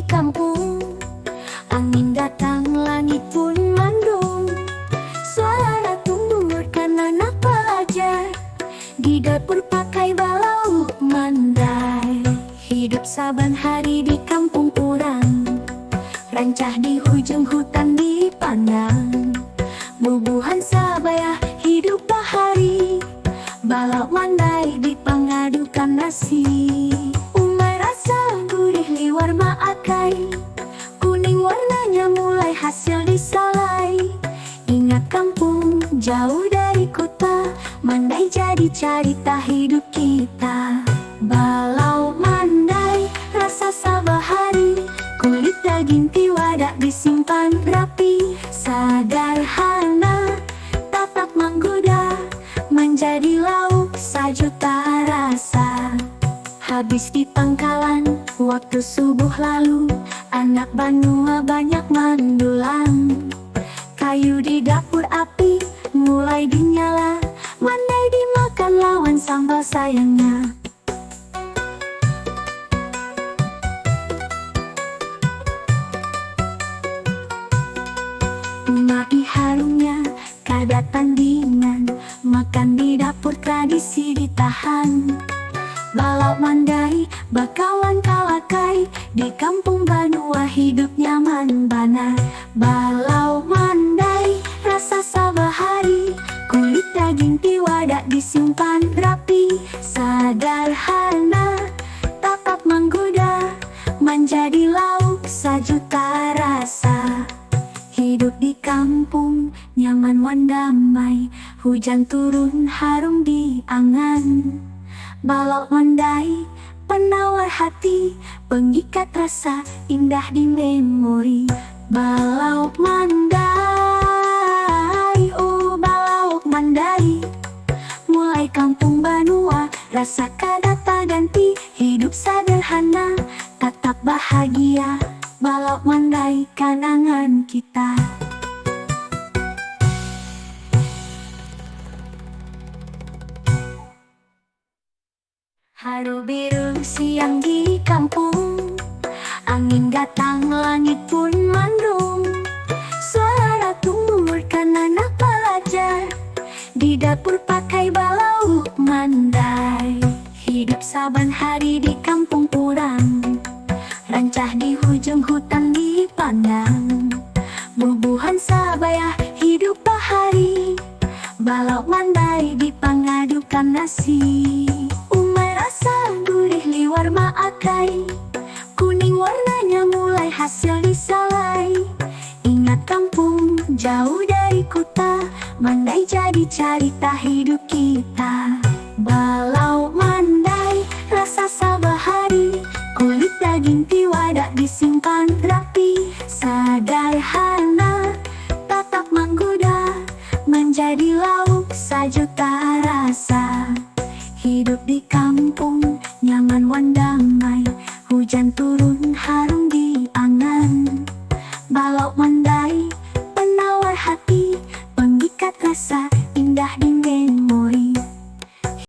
kampung. Angin datang, langit pun mendung. Suara tumbuhkan anak pelajar. Di dapur pakai balauk mandai. Hidup saban hari di kampung orang. Rancah di hujung hutan dipandang. Bubuhan sabaya hidup bahari. Balauk mandai dipangadukan nasi. Umai rasa gurih liwar maakai. Kuning warnanya mulai hasil disalai. Ingat kampung jauh dari kota. Mandai jadi cerita hidup kita. Balauk mandai rasa sabahari. Kulit daging tiwadak disimpan rapi. Sederhana tatak menggoda. Menjadi lauk sajuta rasa. Habis di pangkalan, waktu subuh lalu. Anak Banua banyak mendulang. Kayu di dapur api mulai dinyala. Mandai dimakan lawan sambal sayangnya. Umai harumnya kada tandingan. Makan di dapur tradisi ditahan. Balauk mandai bakawan kalakai. Di kampung Banua hidup nyaman bana. Balauk mandai rasa sabahari. Kulit daging tiwadak disimpan rapi. Sederhana tatap menggoda. Menjadi lauk sajuta rasa. Hidup di kampung nyaman wan damai. Hujan turun harum di angan. Balauk mandai penawar hati. Pengikat rasa indah di memori. Balauk mandai, oh balauk mandai. Mulai kampung Banua rasa kada tak ganti. Hidup sederhana tetap bahagia. Balauk mandai kenangan kita. Haru biru siang di kampung. Angin datang, langit pun mendung. Suara tumurkan anak pelajar. Di dapur pakai balauk mandai. Hidup saban hari di kampung orang. Rancah di hujung hutan dipandang. Bubuhan sabaya hidup bahari. Balauk mandai dipangadukan nasi. Umai rasa gurih liwar maakai. Kuning warnanya mulai hasil disalai. Ingat kampung jauh dari kota. Mandai jadi cerita hidup kita. Balauk mandai rasa sabahari. Kulit daging tiwadak disimpan rapi. Sederhana tatap menggoda. Menjadi lauk sajuta rasa. Hidup di kampung nyaman